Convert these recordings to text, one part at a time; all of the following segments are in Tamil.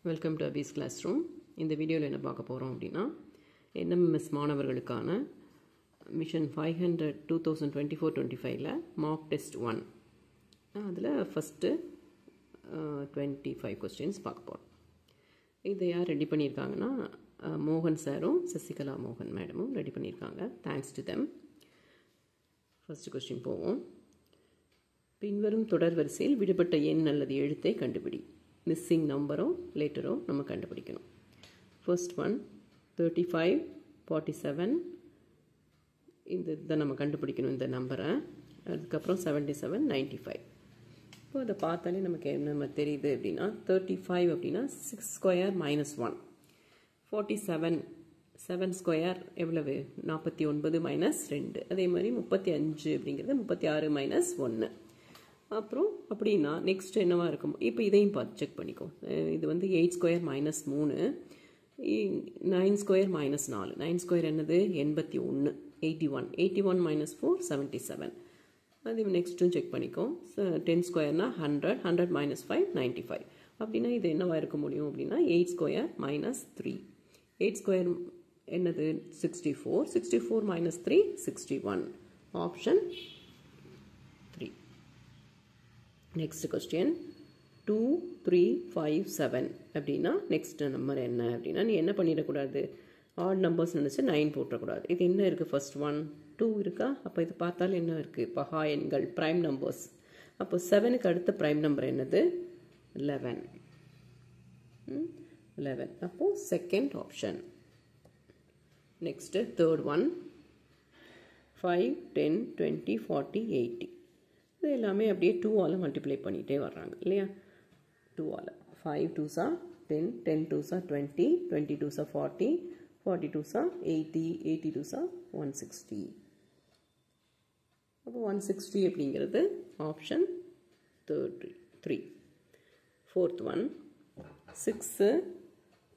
Welcome to Abi's class room. இந்த வீடியோவில் என்ன பார்க்க போகிறோம் அப்படின்னா, NMMS மாணவர்களுக்கான மிஷன் 500 2024-25 மார்க் டெஸ்ட் 1 அதில் ஃபஸ்ட்டு 25 கொஸ்டின்ஸ் பார்க்க போகிறோம். இதை யார் ரெடி பண்ணியிருக்காங்கன்னா, மோகன் சாரும் சசிகலா மோகன் மேடமும் ரெடி பண்ணியிருக்காங்க. Thanks to them. First question போவோம். பின்வரும் தொடர் வரிசையில் விடுபட்ட எண் அல்லது எழுத்தை கண்டுபிடி. மிஸ்ஸிங் நம்பரோ லேட்டரோ நம்ம கண்டுபிடிக்கணும். ஃபர்ஸ்ட் ஒன் 35, 47 இதை நம்ம கண்டுபிடிக்கணும் இந்த நம்பரை. அதுக்கப்புறம் 77, 95. இப்போ அதை பார்த்தாலே நமக்கு என்ன தெரியுது அப்படின்னா, 35 அப்படின்னா 6 ஸ்கொயர் மைனஸ் 1, 47 7 ஸ்கொயர் எவ்வளவு 49 மைனஸ் 2, அதே மாதிரி 35 அப்படிங்கிறது 36 மைனஸ் 1. அப்புறம் அப்படின்னா நெக்ஸ்ட் என்னவா இருக்கும், இப்போ இதையும் பார்த்து செக் பண்ணிக்கோ. இது வந்து 8 square minus 3, 9 square minus 4, 9 square என்னது 81, 81 மைனஸ் 4 77. அது நெக்ஸ்ட்டும் செக் பண்ணிக்கோ. 10 ஸ்கொயர்னா 100, 100 மைனஸ் 5 95. அப்படின்னா இது என்னவா இருக்க முடியும் அப்படின்னா 8 ஸ்கொயர் மைனஸ் 3, 8 ஸ்கொயர் என்னது 64, 64 மைனஸ் 3 61. ஆப்ஷன் 3. நெக்ஸ்ட் கொஸ்டின் 2, 3, 5, 7 அப்படின்னா நெக்ஸ்ட் நம்பர் என்ன அப்படின்னா, நீ என்ன பண்ணிடக்கூடாது, ஆட் நம்பர்ஸ் நினச்சி 9 போட்டக்கூடாது. இது என்ன இருக்குது, ஃபர்ஸ்ட் 1 2 இருக்கா. அப்போ இது பார்த்தாலும் என்ன இருக்குது, பகா எண்கள் ப்ரைம் நம்பர்ஸ். அப்போ 7க்கு அடுத்த ப்ரைம் நம்பர் என்னது 11. அப்போ second option. Next third one 5, 10, 20, 40, 80. இது எல்லாமே அப்படியே 2ஆல் மல்டிப்ளை பண்ணிகிட்டே வர்றாங்க இல்லையா. 2ஆல் 5 2s 10, 10 2s 20, 20 2s 40, 40 2s 80, 80 2s 160. அப்போ 160 அப்படிங்கிறது ஆப்ஷன் 3. ஃபோர்த் ஒன் 6,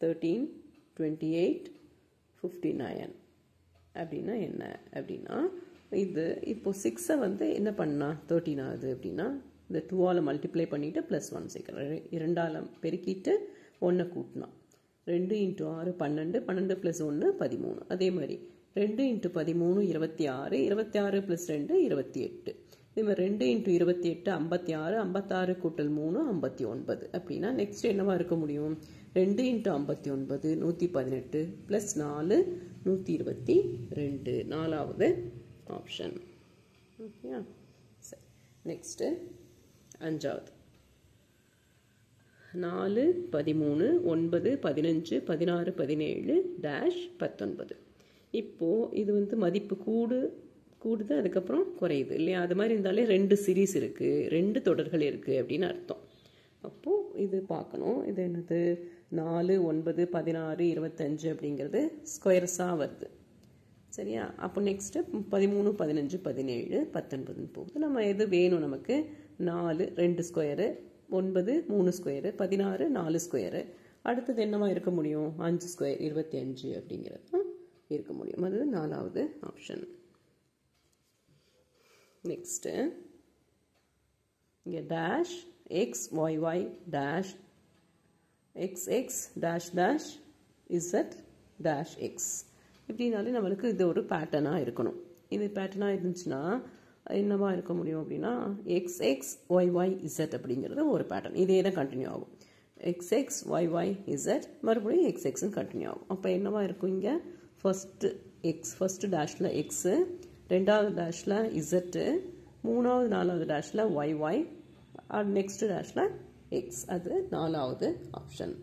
13, 28, 59 அப்படின்னா என்ன அப்படின்னா, இது இப்போ 6 வந்து என்ன பண்ணா 13 ஆகுது அப்படின்னா, இந்த 2ஆல் மல்டிப்ளை பண்ணிவிட்டு ப்ளஸ் 1 சேர்க்கலாம். 2ஆல் பெருக்கிட்டு 1 கூட்டினா 2 × 6 12, 12 ப்ளஸ் 1 13. அதே மாதிரி 2 × 13 26, 26 ப்ளஸ் 2 28. இதே மாதிரி 2 × 28 56, 56 கூட்டல் 3 59. அப்படின்னா நெக்ஸ்ட் என்னவா இருக்க முடியும், 2 × 59 118 ப்ளஸ் 4 122. நாலாவது ஆப்ஷன். ஓகேயா. சரி, நெக்ஸ்ட்டு அஞ்சாவது 4, 13, 9, 15, 16, 17 டேஷ் 19. இப்போது இது வந்து மதிப்பு கூடுது அதுக்கப்புறம் குறையுது இல்லையா. அது மாதிரி இருந்தாலே 2 சீரீஸ் இருக்குது, 2 தொடர்கள் இருக்குது அப்படின்னு அர்த்தம். அப்போது இது பார்க்கணும். இது என்னது 4, 9, 16, 25 அப்படிங்கிறது ஸ்கொயர்ஸாக வருது சரியா. அப்போ நெக்ஸ்ட்டு 13, 15, 17, 19 போகுது. நம்ம எது வேணும் நமக்கு, 4 2 ஸ்கொயரு, 9 3 ஸ்கொயரு, 16 4 ஸ்கொயரு. அடுத்தது என்னவா இருக்க முடியும், 5 ஸ்கொயர் 25 அப்படிங்கிறது இருக்க முடியும். அது நாலாவது ஆப்ஷன். நெக்ஸ்ட்டு இங்கே dash X Y Y dash X X dash dash Z dash X. இப்படினாலே நம்மளுக்கு இது ஒரு பேட்டர்னாக இருக்கணும். இது பேட்டர்னாக இருந்துச்சுன்னா என்னவா இருக்க முடியும் அப்படின்னா, X X Y Y Z அப்படிங்கிறது ஒரு பேட்டர்ன். இதே தான் கண்டினியூ ஆகும். X X Y Y Z மறுபடியும் எக்ஸ் எக்ஸ்ன்னு கண்டினியூ ஆகும். அப்போ என்னவா இருக்கும், இங்கே ஃபஸ்ட்டு எக்ஸ், ஃபஸ்ட்டு டேஷில் எக்ஸு, ரெண்டாவது டேஷில் இசட்டு, மூணாவது நாலாவது டேஷில் ஒய் ஒய், நெக்ஸ்ட்டு டேஷில் எக்ஸ். அது நாலாவது ஆப்ஷன்.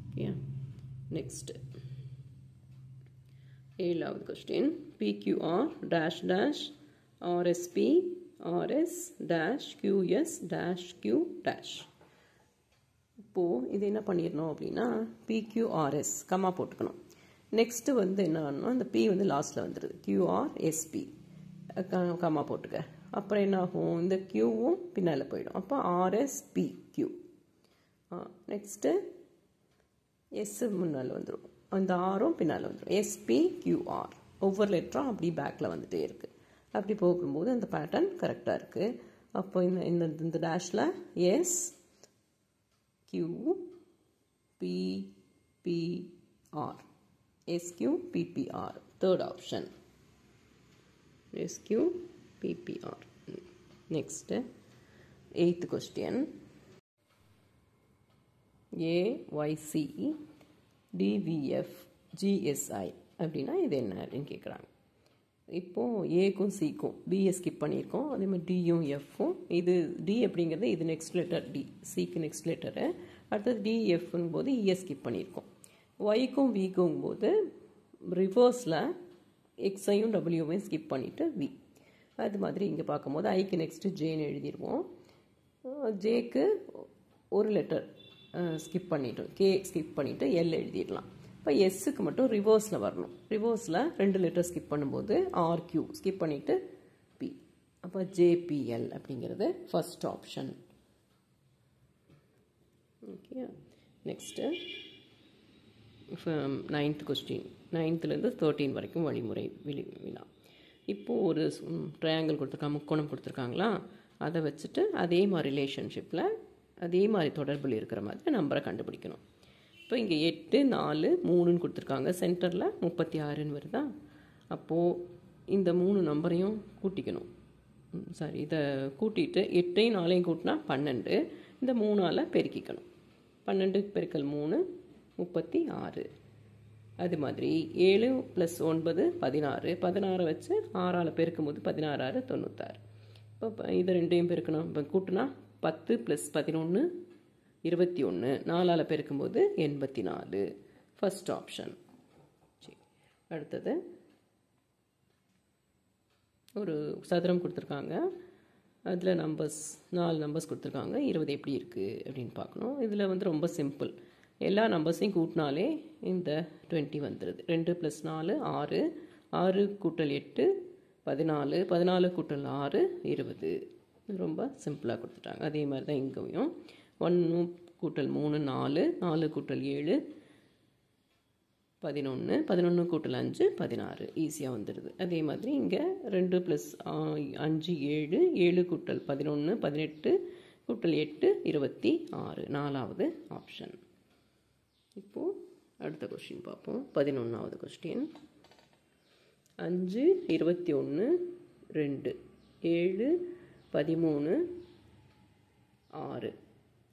ஓகே. நெக்ஸ்ட்டு ஏழாவது question PQR dash dash RSP RS dash QS dash Q dash. இப்போது இது என்ன பண்ணிடணும் அப்படின்னா, PQRS கம்மா போட்டுக்கணும். நெக்ஸ்ட்டு வந்து என்ன பண்ணணும், இந்த P வந்து லாஸ்ட்டில் வந்துடுது, QRSP கம்மா போட்டுக்க. அப்புறம் என்ன ஆகும், இந்த Qவும் பின்னால் போயிடும். அப்போ RSPQ. நெக்ஸ்ட்டு எஸ்ஸு முன்னால் வந்துடும், அந்த ஆரும் பின்னால் வந்துடும், SPQR. ஒவ்வொரு லெட்டரும் அப்படி பேக்கில் வந்துகிட்டே இருக்குது. அப்படி போகும்போது அந்த பேட்டர்ன் கரெக்டாக இருக்குது. அப்போ இந்த டேஷில் S SQPPR. SQPPR, third option. SQPPR. Next, 8th question. AYC DVF GSI அப்படின்னா இது என்ன அப்படின்னு கேட்குறாங்க. இப்போது ஏக்கும் சிக்கும் பியை ஸ்கிப் பண்ணியிருக்கோம். அதே மாதிரி டியும் எஃப்பும். இது டி அப்படிங்கிறது இது நெக்ஸ்ட் லெட்டர் டி, சிக்கு நெக்ஸ்ட் லெட்டரு. அடுத்தது டிஎஃப்ங்கும் போது இயை ஸ்கிப் பண்ணியிருக்கோம். ஒய்க்கும் விக்கும் போது ரிவர்ஸில் எக்ஸையும் டபிள்யூவையும் ஸ்கிப் பண்ணிவிட்டு வி. அது மாதிரி இங்கே பார்க்கும்போது ஐக்கு நெக்ஸ்ட்டு ஜேன்னு எழுதிடுவோம். ஜேக்கு ஒரு லெட்டர் ஸ்கிப் பண்ணிவிட்டு கே ஸ்கிப் பண்ணிவிட்டு எல் எழுதிடலாம். இப்போ எஸ்ஸுக்கு மட்டும் ரிவர்ஸில் வரணும். ரிவர்ஸில் 2 லெட்டர் ஸ்கிப் பண்ணும்போது ஆர்கியூ ஸ்கிப் பண்ணிவிட்டு பி. அப்போ ஜேபிஎல் அப்படிங்கிறது first option. Okay. Next 9th question. 9th 13 வரைக்கும் வழிமுறை வினா. இப்போது ஒரு ட்ரையாங்கிள் கொடுத்துருக்காங்க, முக்கோணம் கொடுத்துருக்காங்களா, அதை வச்சுட்டு அதே மாதிரி ரிலேஷன்ஷிப்பில் அதே மாதிரி தொடர்பில் இருக்கிற மாதிரி நம்பரை கண்டுபிடிக்கணும். இப்போ இங்கே 8 4 3ன்னு கொடுத்துருக்காங்க. சென்டரில் 36ன்னு வருதா. அப்போது இந்த 3 நம்பரையும் கூட்டிக்கணும். சாரி, இதை கூட்டிட்டு 8ஐயும் 4ஐயும் கூட்டினா 12. இந்த 3ஆல் பெருக்கிக்கணும். 12 பெருக்கல் 3 36. அது மாதிரி 7 + 9 16. 16 வச்சு 6ஆல் பெருக்கும்போது 16 6 96. இப்போ இதை ரெண்டையும் பெருக்கணும். இப்போ கூட்டினா 10 + 11 21. 4ஆல் பெருக்கும்போது 84. First option. சரி, அடுத்தது ஒரு சதுரம் கொடுத்துருக்காங்க. அதில் நம்பர்ஸ் 4 நம்பர்ஸ் கொடுத்துருக்காங்க. 20 எப்படி இருக்குது அப்படின்னு பார்க்கணும். இதில் ரொம்ப சிம்பிள். எல்லா நம்பர்ஸையும் கூட்டினாலே இந்த 20 வந்துடுது. 2 + 4 6. 6 + 8 14. 14 + 6 20. ரொம்ப சிம்பிளாக கொடுத்துட்டாங்க. அதே மாதிரி தான் இங்கேயும் 1 + 3 4. 4 + 7 11. 11 + 5 16. ஈஸியாக வந்துடுது. அதே மாதிரி இங்கே 2 + 5 7. 7 + 11 18 + 8 26. 4வது ஆப்ஷன். இப்போது அடுத்த கொஸ்டின் பார்ப்போம். 11வது கொஸ்டின். 5 21 2 7 13 6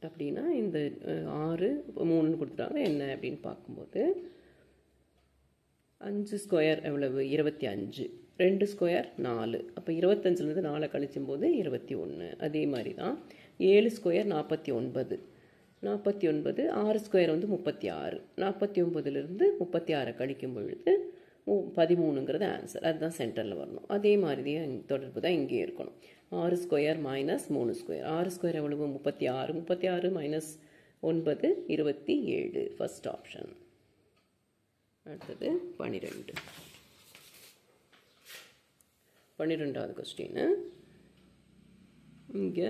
அப்படின்னா இந்த 6 3ன்னு கொடுத்துட்டாங்க. என்ன அப்படின்னு பார்க்கும்போது 5 ஸ்கொயர் எவ்வளவு? 25. 2 ஸ்கொயர் 4. அப்போ 25லேருந்து 4 கழிச்சும்போது 21. அதே மாதிரி தான் 7 ஸ்கொயர் 49. 49 6 ஸ்கொயர் 36. 49லேருந்து 36 கழிக்கும் பொழுது 13ங்கிறது ஆன்சர். அதுதான் சென்டரில் வரணும். அதே மாதிரி தொடர்பு தான் இங்கே இருக்கணும். 6 ஸ்கொயர் -3 ஸ்கொயர். 6 ஸ்கொயர் எவ்வளவு? 36. 36 -9 27. First option. அடுத்தது 12. 12வது கொஸ்டின். இங்கே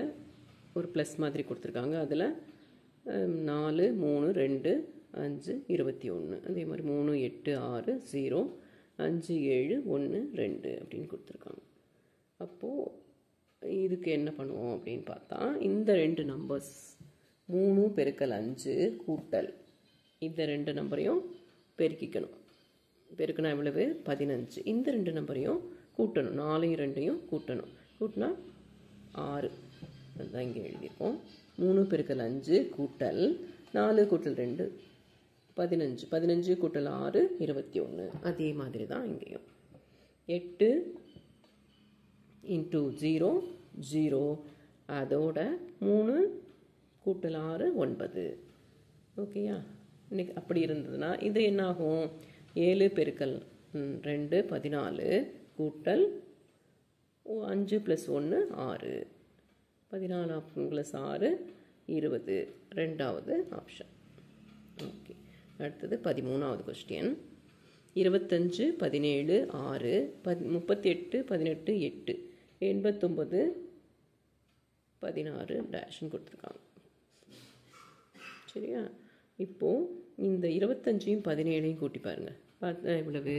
ஒரு ப்ளஸ் மாதிரி கொடுத்துருக்காங்க. அதில் 4 3 2 5 21. அதே மாதிரி 3 8 6 0 5 7 1 2 அப்படின்னு கொடுத்துருக்காங்க. அப்போது இதுக்கு என்ன பண்ணுவோம் அப்படின்னு பார்த்தா, இந்த 2 நம்பர்ஸ் 3 × 5 கூட்டல் இந்த 2 நம்பரையும் பெருக்கிக்கணும். பெருக்கினா எவ்வளவு? 15. இந்த 2 நம்பரையும் கூட்டணும். 4 2 கூட்டணும். கூட்டினா 6. அதுதான் இங்கே எழுதியிருக்கோம். 3 × 5 கூட்டல் 4 × 2 15. 15 கூட்டல் 6 21. அதே மாதிரி தான் இங்கேயும் 8 × 0 0. அதோட 3 கூட்டல் 6 9. ஓகேயா? இன்னைக்கு அப்படி இருந்ததுன்னா இது என்ன ஆகும்? 7 × 2 14 கூட்டல் 5 + 1 6. 14 + 6 20. ரெண்டாவது ஆப்ஷன். ஓகே. அடுத்தது 13வது கொஸ்டின். 25 17 6 38 18 8 89 16 டேஷ்னு கொடுத்துருக்காங்க. சரியா? இப்போது இந்த 25யும் 17யும் கூட்டி பாருங்கள். பார்த்தா எவ்வளவு?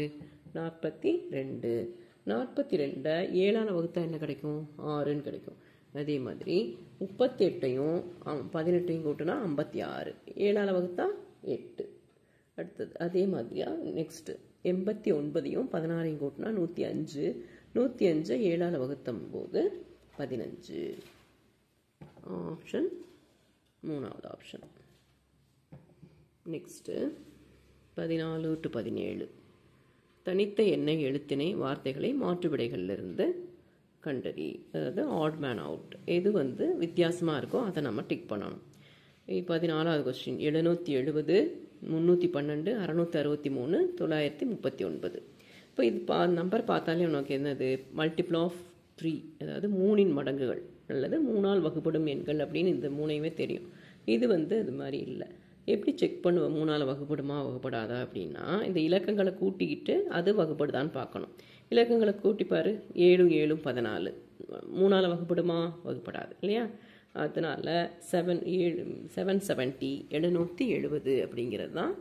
42. 42 7ஆல் வகுத்தா என்ன கிடைக்கும்? 6ன்னு கிடைக்கும். அதே மாதிரி 38ஐயும் 18ஐயும் கூட்டினா 56, 7ஆல் வகுத்தா 8. அடுத்தது அதே மாதிரியா நெக்ஸ்ட்டு 89ஐயும் 16ஐயும் கூட்டினா 105, 105 7ஆல் வகுத்தும் போது 15. ஆப்ஷன் 3வது ஆப்ஷன். நெக்ஸ்ட்டு 14 to 17 தனித்த எண்ணெய் எழுத்தினை வார்த்தைகளை மாற்றுவிடைகளிலிருந்து கண்டறி. அதாவது ஆட் மேன் அவுட். எது வந்து வித்தியாசமாக இருக்கோ அதை நம்ம டிக் பண்ணணும். 14வது கொஸ்டின் 770, 312, 663, 939. இப்போ இது நம்பர் பார்த்தாலே உனக்கு என்னது மல்டிபிள் ஆஃப் 3, அதாவது 3இன் மடங்குகள் அல்லது 3ஆல் வகுப்படும் எண்கள் அப்படின்னு இந்த 3ஐயுமே தெரியும். இது வந்து அது மாதிரி இல்லை. எப்படி செக் பண்ணுவோம் 3ஆல் வகுப்படுமா வகுப்படாதா அப்படின்னா இந்த இலக்கங்களை கூட்டிக்கிட்டு அது வகுப்படுதான்னு பார்க்கணும். இலக்கங்களை கூட்டிப்பார் 7 7 14, 3ஆல் வகுப்படுமா வகுப்படாது இல்லையா. அதனால் 770 770 அப்படிங்கிறது தான்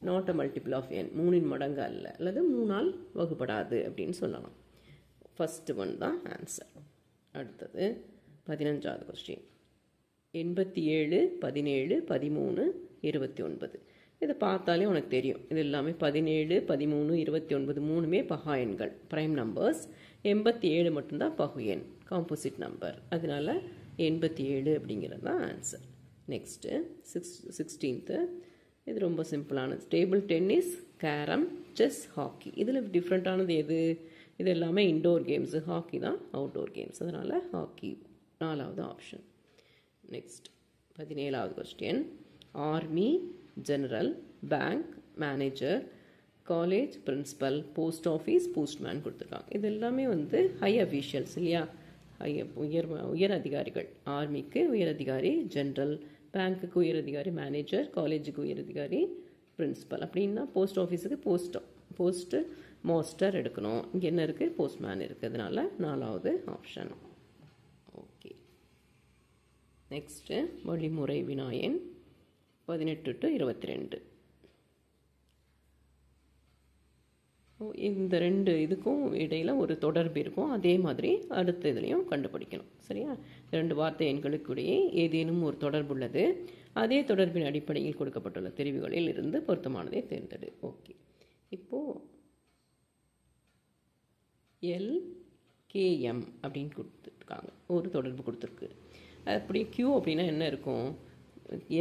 not a multiple of n, 3இன் மடங்கு அல்ல, அல்லது 3ஆல் வகுப்படாது அப்படின்னு சொல்லலாம். ஃபஸ்ட்டு ஒன் தான் ஆன்சர். அடுத்தது 15வது கொஸ்டின் 87, 17, 13, 29. இதை பார்த்தாலே உனக்கு தெரியும். இது எல்லாமே 17, 13, 29 மூணுமே பகா எண்கள், ப்ரைம் நம்பர்ஸ். 87 மட்டும்தான் பகு எண், காம்போசிட் நம்பர். அதனால 87 அப்படிங்கிறது தான் ஆன்சர். நெக்ஸ்ட்டு 16th இது ரொம்ப சிம்பிளானது. Table tennis, carrom, chess, hockey. இதில் டிஃப்ரெண்ட்டானது எது? இது எல்லாமே இன்டோர் கேம்ஸு, ஹாக்கி தான் அவுட்டோர் கேம்ஸ். அதனால் ஹாக்கி 4வது ஆப்ஷன். நெக்ஸ்ட் 17வது question army, general, bank, manager, college, principal, post office, postman கொடுத்துருக்காங்க. இது எல்லாமே வந்து ஹை அஃபீஷியல்ஸ் இல்லையா, உயர் அதிகாரிகள். ஆர்மிக்கு உயர் அதிகாரி ஜெனரல், பேங்க்குக்கு உயர் அதிகாரி மேனேஜர், காலேஜுக்கு உயர் அதிகாரி பிரின்சிபல். அப்படின்னா போஸ்ட் ஆஃபீஸுக்கு போஸ்ட்டு மாஸ்டர் எடுக்கணும். இங்கே என்ன இருக்குது? போஸ்ட்மேன் இருக்குது. அதனால 4வது ஆப்ஷன். ஓகே. நெக்ஸ்ட்டு வழிமுறை வினாயன் 18 to 22. இந்த ரெண்டு இதுக்கும் இடையில் ஒரு தொடர்பு இருக்கும். அதே மாதிரி அடுத்த இதுலையும் கண்டுபிடிக்கணும். சரியா? ரெண்டு வார்த்தை எண்களுக்கிடையே ஏதேனும் ஒரு தொடர்பு உள்ளது. அதே தொடர்பின் அடிப்படையில் கொடுக்கப்பட்டுள்ள தெரிவுகளில் இருந்து பொருத்தமானதை தேர்ந்தெடு. ஓகே. இப்போது LKM அப்படின்னு கொடுத்துருக்காங்க, ஒரு தொடர்பு கொடுத்துருக்கு. அப்படி Q அப்படின்னா என்ன இருக்கும்?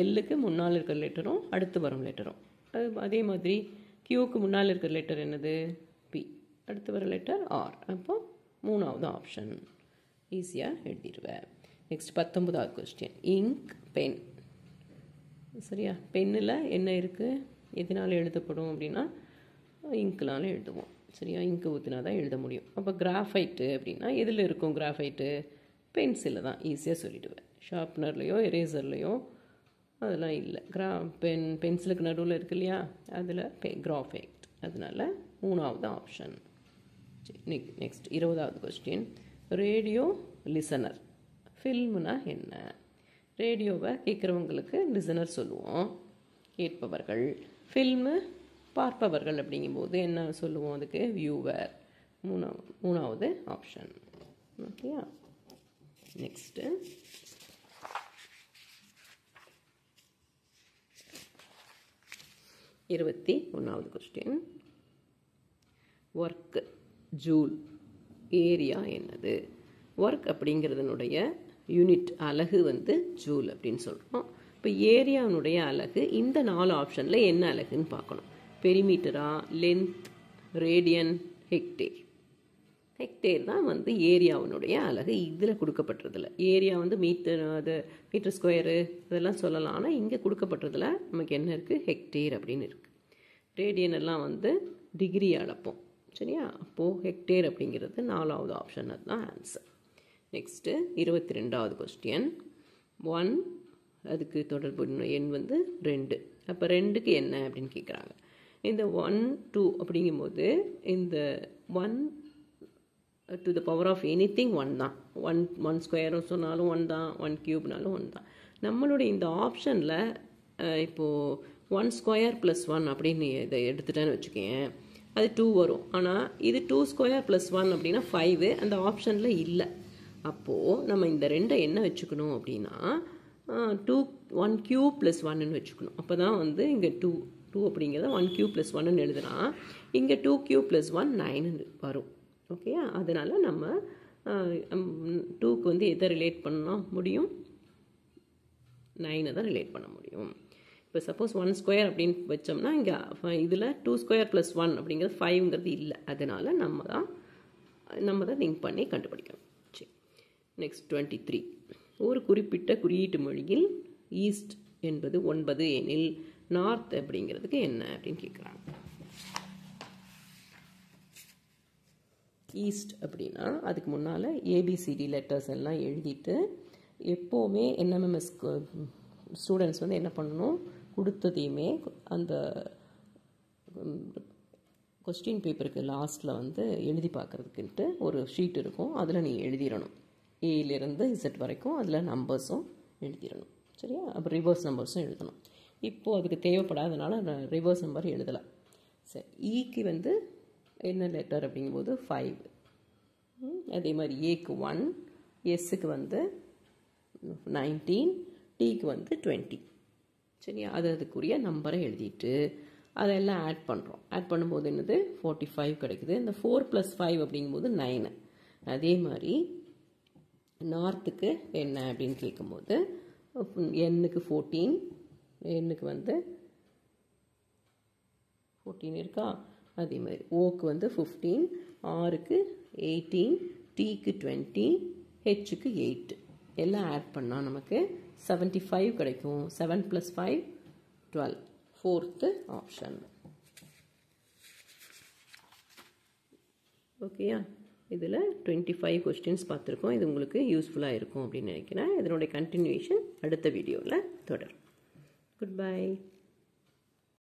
எல்லுக்கு முன்னால் இருக்கிற லெட்டரும் அடுத்து வரும் லெட்டரும். அதே மாதிரி Qக்கு முன்னால் இருக்கிற லெட்டர் என்னது? P. அடுத்து வர லெட்டர் R. அப்போ 3வது ஆப்ஷன். ஈஸியாக எழுதிடுவேன். நெக்ஸ்ட் 19வது கொஸ்டின் இங்க், பென். சரியா? பென்னில் என்ன இருக்குது? எதனால் எழுதப்படும் அப்படின்னா இங்க்னால எழுதுவோம். சரியா? இங்கு ஊற்றினா தான் எழுத முடியும். அப்போ கிராஃபைட்டு அப்படின்னா எதில் இருக்கும்? கிராஃபைட்டு பென்சிலில் தான். ஈஸியாக சொல்லிவிடுவேன். ஷார்ப்னர்லேயோ எரேசர்லேயோ அதெல்லாம் இல்லை. பென்சிலுக்கு நடுவில் இருக்கு இல்லையா, அதில் கிராஃபைட். அதனால் 3வது ஆப்ஷன். நெக்ஸ்ட் 20வது கொஸ்டின் ரேடியோ, லிசனர். ஃபில்ம்னா என்ன? ரேடியோவை கேட்குறவங்களுக்கு லிசனர் சொல்லுவோம், கேட்பவர்கள். ஃபில்மு பார்ப்பவர்கள். அப்படிங்கும்போது என்ன சொல்லுவோம்? அதுக்கு வியூவர். 3வது ஆப்ஷன். ஓகேயா? நெக்ஸ்ட்டு 21வது கொஸ்டின் ஒர்க், ஜூல். ஏரியா என்னது? ஒர்க் அப்படிங்கிறதுனுடைய யூனிட் அலகு வந்து ஜூல் அப்படின்னு சொல்கிறோம். இப்போ ஏரியாவுடைய அலகு இந்த 4 ஆப்ஷனில் என்ன அலகுன்னு பார்க்கணும். பெரிமீட்டரா, லென்த், ரேடியன், ஹெக்டேர். ஹெக்டேர் தான் வந்து ஏரியாவினுடைய அலகு. இதில் கொடுக்கப்பட்டதில்ல. ஏரியா வந்து மீட்டர், அது மீட்டர் ஸ்கொயரு அதெல்லாம் சொல்லலாம். ஆனால் இங்கே கொடுக்கப்பட்டதில் நமக்கு என்ன இருக்குது? ஹெக்டேர் அப்படின்னு இருக்குது. ரேடியன் எல்லாம் வந்து டிகிரி அளப்போம். சரியா? அப்போது ஹெக்டேர் அப்படிங்கிறது 4வது ஆப்ஷன். அதுதான் ஆன்சர். நெக்ஸ்ட்டு 22வது கொஸ்டின் 1, அதுக்கு தொடர்பு எண் வந்து 2. அப்போ 2க்கு என்ன அப்படின்னு கேட்குறாங்க. இந்த 1 2 அப்படிங்கும்போது இந்த 1 to the power of anything 1 தான். 1 ஸ்கொயரும் சொன்னாலும் 1 தான், 1 கியூப்னாலும் 1 தான். நம்மளுடைய இந்த ஆப்ஷனில் இப்போது 1 ஸ்கொயர் + 1 அப்படின்னு இதை எடுத்துட்டேன்னு வச்சுக்கேன், அது 2 வரும். ஆனால் இது 2 ஸ்கொயர் + 1 அப்படின்னா 5. அந்த ஆப்ஷனில் இல்லை. அப்போது நம்ம இந்த ரெண்டை என்ன வச்சுக்கணும் அப்படின்னா 1 cube + 1ன்னு வச்சுக்கணும். அப்போ தான் வந்து இங்கே 2 அப்படிங்கிறத 1 cube + 1ன்னு எழுதுனா இங்கே 2 cube + 1 9 வரும். ஓகேயா? அதனால் நம்ம 2க்கு வந்து எதை ரிலேட் பண்ண முடியும்? 9 தான் ரிலேட் பண்ண முடியும். இப்போ சப்போஸ் 1 ஸ்கொயர் அப்படின்னு வச்சோம்னா இங்கே இதில் 2 ஸ்கொயர் + 1 அப்படிங்கிறது 5ங்கிறது இல்லை. அதனால் நம்ம தான் திங்க் பண்ணி கண்டுபிடிக்கணும். சரி, நெக்ஸ்ட் 23. ஒரு குறிப்பிட்ட குறியீட்டு மொழியில் ஈஸ்ட் என்பது 9 எனில் நார்த் அப்படிங்கிறதுக்கு என்ன அப்படின்னு கேட்குறாங்க. ஈஸ்ட் அப்படின்னா அதுக்கு முன்னால் ஏபிசிடி லெட்டர்ஸ் எல்லாம் எழுதிட்டு எப்போவுமே என்எம்எம்எஸ் ஸ்டூடெண்ட்ஸ் வந்து என்ன பண்ணணும், கொடுத்ததையுமே அந்த கொஸ்டின் பேப்பருக்கு லாஸ்ட்டில் வந்து எழுதி பார்க்குறதுக்குன்ட்டு ஒரு ஷீட் இருக்கும். அதில் நீ எழுதிடணும். ஏலேருந்து இசட் வரைக்கும் அதில் நம்பர்ஸும் எழுதிடணும். சரியா? அப்புறம் ரிவர்ஸ் நம்பர்ஸும் எழுதணும். இப்போது அதுக்கு தேவைப்படாதனால ரிவர்ஸ் நம்பர் எழுதலாம். சரி, ஈக்கு வந்து என்ன லெட்டர் அப்படிங்கும்போது 5. அதே மாதிரி ஏக்கு 1, எஸ்ஸுக்கு வந்து 19, டீக்கு வந்து 20. சரியா? அதுக்குரிய நம்பரை எழுதிட்டு அதெல்லாம் ஆட் பண்ணுறோம். ஆட் பண்ணும்போது என்னது 45 கிடைக்குது. இந்த 4 + 5 அப்படிங்கும்போது 9. அதே மாதிரி நார்த்துக்கு என்ன அப்படின்னு கேட்கும்போது எண்ணுக்கு 14, எண்ணுக்கு வந்து 14 இருக்கா? அதே மாதிரி ஓக்கு வந்து 15, ஆருக்கு 18, டீக்கு 20, ஹெச்சுக்கு 8. எல்லாம் ஆட் பண்ணால் நமக்கு 75 கிடைக்கும். 7 + 5 12. Fourth option. ஓகேயா? இதில் 25 கொஸ்டின்ஸ் பார்த்துருக்கோம். இது உங்களுக்கு யூஸ்ஃபுல்லாக இருக்கும் அப்படின்னு நினைக்கிறேன். இதனுடைய கண்டினியூஷன் அடுத்த வீடியோவில் தொடரும். Good bye.